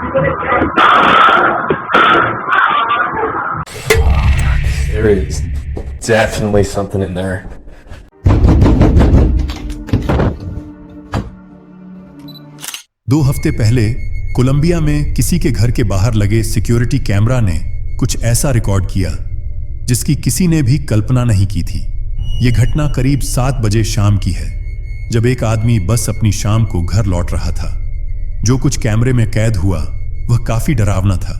There is definitely something in there. दो हफ्ते पहले कोलंबिया में किसी के घर के बाहर लगे सिक्योरिटी कैमरा ने कुछ ऐसा रिकॉर्ड किया जिसकी किसी ने भी कल्पना नहीं की थी। यह घटना करीब 7 बजे शाम की है, जब एक आदमी बस अपनी शाम को घर लौट रहा था। जो कुछ कैमरे में कैद हुआ वह काफी डरावना था।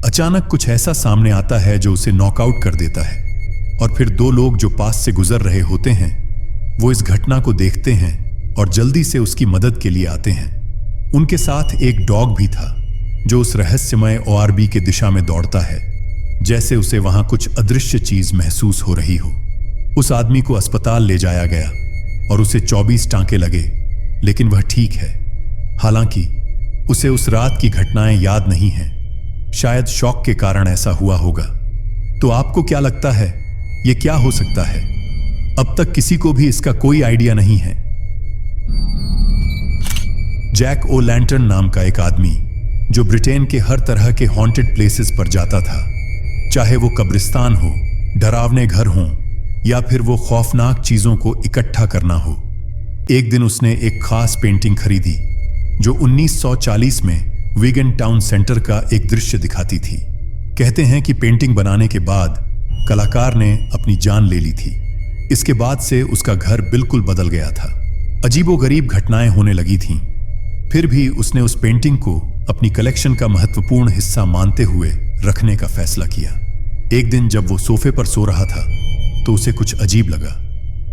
अचानक कुछ ऐसा सामने आता है जो उसे नॉकआउट कर देता है, और फिर दो लोग जो पास से गुजर रहे होते हैं वो इस घटना को देखते हैं और जल्दी से उसकी मदद के लिए आते हैं। उनके साथ एक डॉग भी था जो उस रहस्यमय ओआरबी के दिशा में दौड़ता है, जैसे उसे वहां कुछ अदृश्य चीज महसूस हो रही हो। उस आदमी को अस्पताल ले जाया गया और उसे 24 टांके लगे, लेकिन वह ठीक है। हालांकि उसे उस रात की घटनाएं याद नहीं हैं। शायद शॉक के कारण ऐसा हुआ होगा। तो आपको क्या लगता है, यह क्या हो सकता है? अब तक किसी को भी इसका कोई आइडिया नहीं है। जैक ओ लैंटर्न नाम का एक आदमी जो ब्रिटेन के हर तरह के हॉन्टेड प्लेसेस पर जाता था, चाहे वो कब्रिस्तान हो, डरावने घर हों, या फिर वो खौफनाक चीजों को इकट्ठा करना हो। एक दिन उसने एक खास पेंटिंग खरीदी जो 1940 में विगन टाउन सेंटर का एक दृश्य दिखाती थी। कहते हैं कि पेंटिंग बनाने के बाद कलाकार ने अपनी जान ले ली थी। इसके बाद से उसका घर बिल्कुल बदल गया था। अजीबोगरीब घटनाएं होने लगी थीं। फिर भी उसने उस पेंटिंग को अपनी कलेक्शन का महत्वपूर्ण हिस्सा मानते हुए रखने का फैसला किया। एक दिन जब वो सोफे पर सो रहा था तो उसे कुछ अजीब लगा।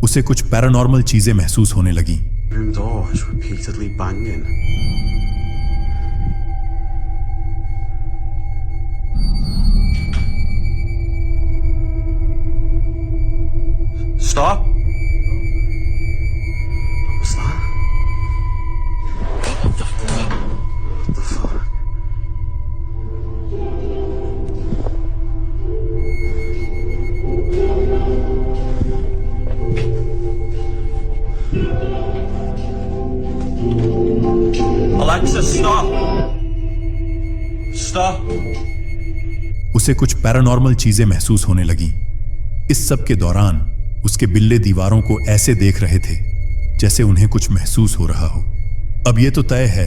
उसे कुछ पैरानॉर्मल चीजें महसूस होने लगी। Stop! What was that? What the fuck? Alexa, stop! Stop! उसे कुछ पैरानॉर्मल चीजें महसूस होने लगी। इस सब के दौरान उसके बिल्ले दीवारों को ऐसे देख रहे थे जैसे उन्हें कुछ महसूस हो रहा हो। अब यह तो तय है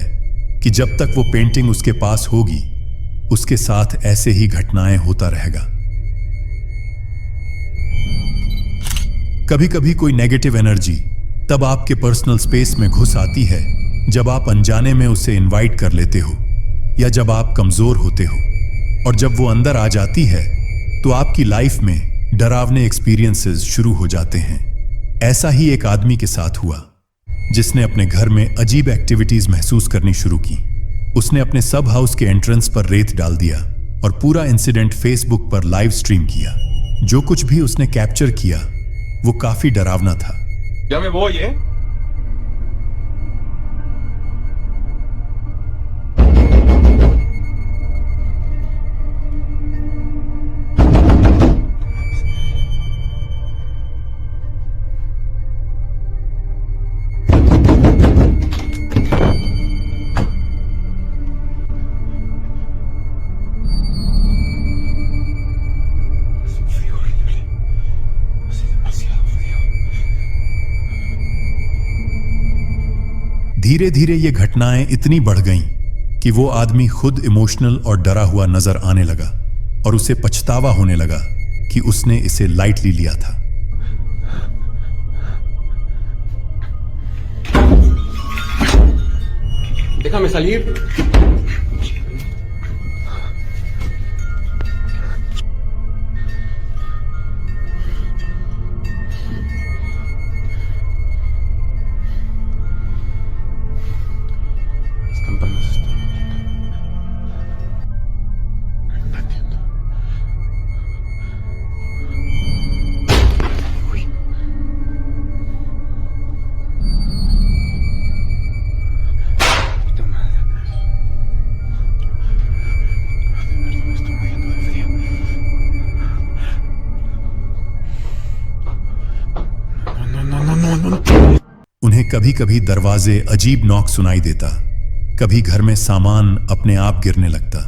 कि जब तक वो पेंटिंग उसके पास होगी, उसके साथ ऐसे ही घटनाएं होता रहेगा। कभी कभी कोई नेगेटिव एनर्जी तब आपके पर्सनल स्पेस में घुस आती है जब आप अनजाने में उसे इनवाइट कर लेते हो, या जब आप कमजोर होते हो। और जब वो अंदर आ जाती है तो आपकी लाइफ में डरावने एक्सपीरियंसेस शुरू हो जाते हैं। ऐसा ही एक आदमी के साथ हुआ जिसने अपने घर में अजीब एक्टिविटीज महसूस करनी शुरू की। उसने अपने सब हाउस के एंट्रेंस पर रेत डाल दिया और पूरा इंसिडेंट फेसबुक पर लाइव स्ट्रीम किया। जो कुछ भी उसने कैप्चर किया वो काफी डरावना था। Ya me voy, ¿eh? धीरे धीरे ये घटनाएं इतनी बढ़ गईं कि वो आदमी खुद इमोशनल और डरा हुआ नजर आने लगा और उसे पछतावा होने लगा कि उसने इसे लाइटली लिया था। Déjame salir. कभी कभी दरवाजे अजीब नॉक सुनाई देता, कभी घर में सामान अपने आप गिरने लगता।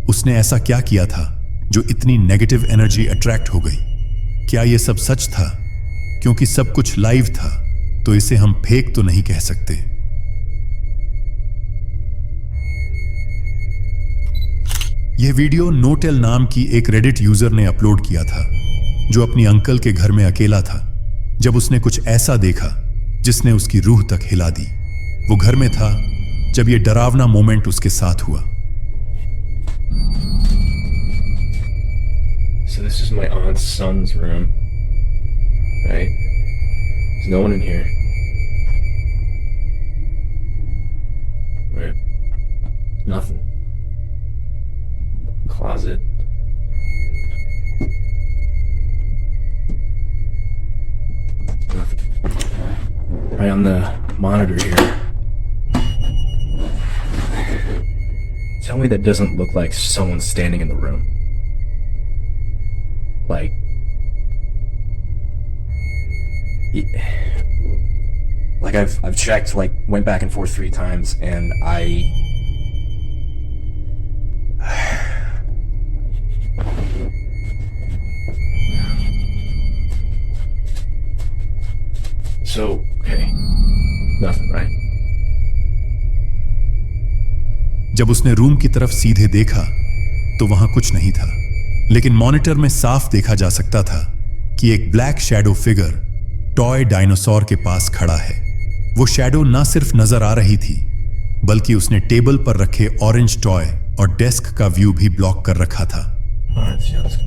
उसने ऐसा क्या किया था जो इतनी नेगेटिव एनर्जी अट्रैक्ट हो गई? क्या यह सब सच था? क्योंकि सब कुछ लाइव था तो इसे हम फेक तो नहीं कह सकते। यह वीडियो नोटेल नाम की एक रेडिट यूजर ने अपलोड किया था, जो अपनी अंकल के घर में अकेला था जब उसने कुछ ऐसा देखा जिसने उसकी रूह तक हिला दी। वो घर में था जब यह डरावना मोमेंट उसके साथ हुआ। So this is my aunt's son's room, right? There's no one in here. Right? Nothing. Closet. Nothing. Right on the monitor here. Tell me that doesn't look like someone standing in the room. Like, I've checked, like, went back and forth 3 times, and So, okay, nothing, right? जब उसने room की तरफ सीधे देखा तो वहां कुछ नहीं था, लेकिन मॉनिटर में साफ देखा जा सकता था कि एक black shadow figure toy dinosaur के पास खड़ा है। वो शैडो ना सिर्फ नजर आ रही थी, बल्कि उसने टेबल पर रखे ऑरेंज टॉय और डेस्क का व्यू भी ब्लॉक कर रखा था। Alright, see how this goes.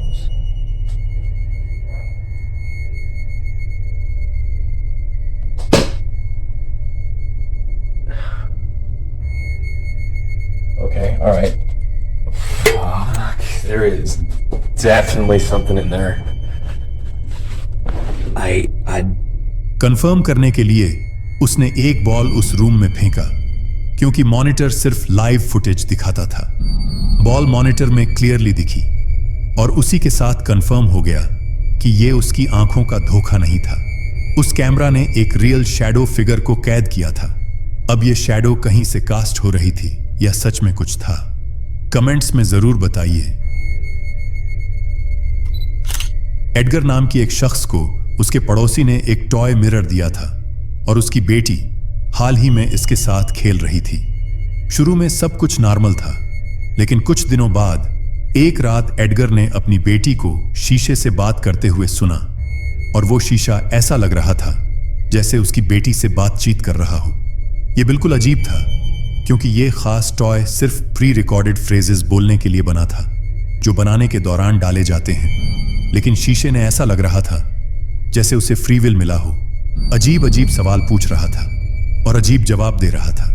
Okay, alright. Fuck, there is definitely something in there. I confirm करने के लिए उसने एक बॉल उस रूम में फेंका, क्योंकि मॉनिटर सिर्फ लाइव फुटेज दिखाता था। बॉल मॉनिटर में क्लियरली दिखी और उसी के साथ कंफर्म हो गया कि यह उसकी आंखों का धोखा नहीं था। उस कैमरा ने एक रियल शैडो फिगर को कैद किया था। अब यह शैडो कहीं से कास्ट हो रही थी या सच में कुछ था? कमेंट्स में जरूर बताइए। एडगर नाम की एक शख्स को उसके पड़ोसी ने एक टॉय मिरर दिया था और उसकी बेटी हाल ही में इसके साथ खेल रही थी। शुरू में सब कुछ नॉर्मल था, लेकिन कुछ दिनों बाद एक रात एडगर ने अपनी बेटी को शीशे से बात करते हुए सुना, और वो शीशा ऐसा लग रहा था जैसे उसकी बेटी से बातचीत कर रहा हो। यह बिल्कुल अजीब था, क्योंकि यह खास टॉय सिर्फ प्री रिकॉर्डेड फ्रेजेस बोलने के लिए बना था, जो बनाने के दौरान डाले जाते हैं। लेकिन शीशे ने ऐसा लग रहा था जैसे उसे फ्री विल मिला हो। अजीब अजीब सवाल पूछ रहा था और अजीब जवाब दे रहा था।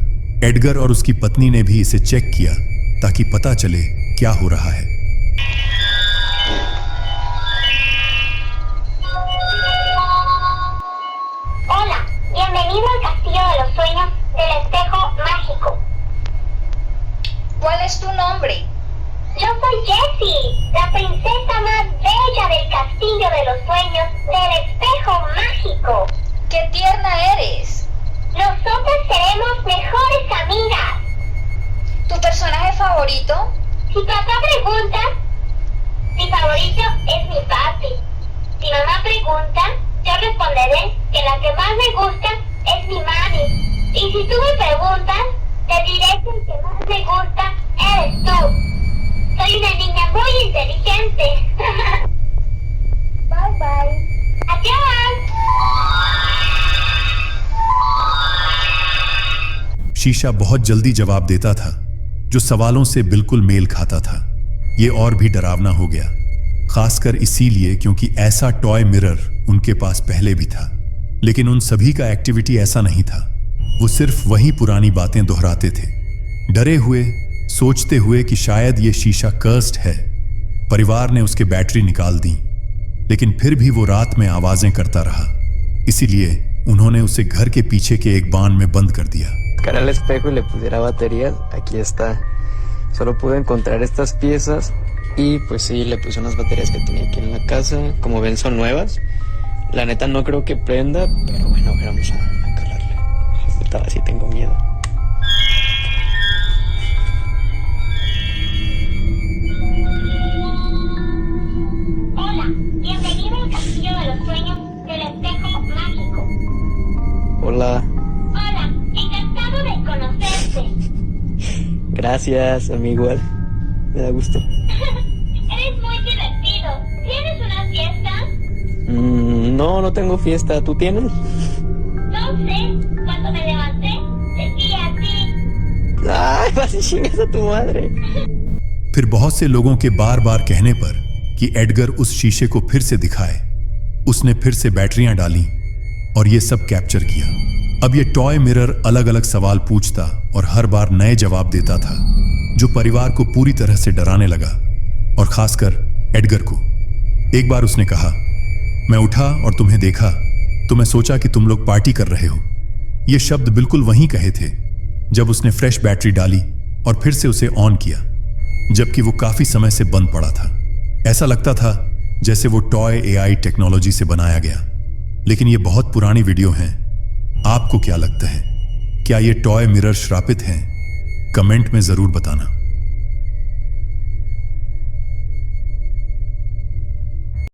एडगर और उसकी पत्नी ने भी इसे चेक किया ताकि पता चले क्या हो रहा है। Hola, bienvenido al Castillo de los Sueños del Espejo Mágico. ¿Cuál es tu nombre? Yo soy Jessie, la princesa más bella del Castillo de los Sueños del Espejo Mágico. ¡Qué tierna eres! Nosotras seremos mejores amigas. ¿Tu personaje favorito? Si papá pregunta, mi favorito es mi papi. Si mamá pregunta, yo responderé que la que más me gusta es mi mami. Y si tú me preguntas, te diré que el que más me gusta eres tú. Soy una niña muy inteligente. Bye bye. Adiós. शीशा बहुत जल्दी जवाब देता था, जो सवालों से बिल्कुल मेल खाता था। यह और भी डरावना हो गया, खासकर इसीलिए क्योंकि ऐसा टॉय मिरर उनके पास पहले भी था। लेकिन उन सभी का एक्टिविटी ऐसा नहीं था। वो सिर्फ वही पुरानी बातें दोहराते थे, डरे हुए, सोचते हुए कि शायद ये शीशा कर्स्ड है। परिवार ने उसके बैटरी निकाल दी, लेकिन फिर भी वो रात में आवाजें करता रहा। इसीलिए उन्होंने उसे घर के पीछे के एक बान में बंद कर दिया। Buscar al espejo y le pusiera baterías, aquí está. Solo pude encontrar estas piezas y pues sí, le puse unas baterías que tenía aquí en la casa. Como ven, son nuevas. La neta no creo que prenda, pero bueno, vamos a calarle. Gracias, a mí igual. Me da gusto. Eres muy divertido. ¿Tienes una fiesta? No tengo fiesta. ¿Tú tienes? No sé. Cuando me levanté, sentí así. Ay, vas y chingas a tu madre. फिर बहुत से लोगों के बार बार कहने पर कि Edgar उस शीशे को फिर से दिखाए, उसने फिर से बैटरियां डाली और ये सब कैप्चर किया। अब ये टॉय मिरर अलग अलग सवाल पूछता और हर बार नए जवाब देता था, जो परिवार को पूरी तरह से डराने लगा, और खासकर एडगर को। एक बार उसने कहा, मैं उठा और तुम्हें देखा तो मैं सोचा कि तुम लोग पार्टी कर रहे हो। ये शब्द बिल्कुल वहीं कहे थे जब उसने फ्रेश बैटरी डाली और फिर से उसे ऑन किया, जबकि वो काफी समय से बंद पड़ा था। ऐसा लगता था जैसे वो टॉय एआई टेक्नोलॉजी से बनाया गया। लेकिन ये बहुत पुरानी वीडियो हैं। आपको क्या लगता है, क्या ये टॉय मिरर श्रापित हैं? कमेंट में जरूर बताना।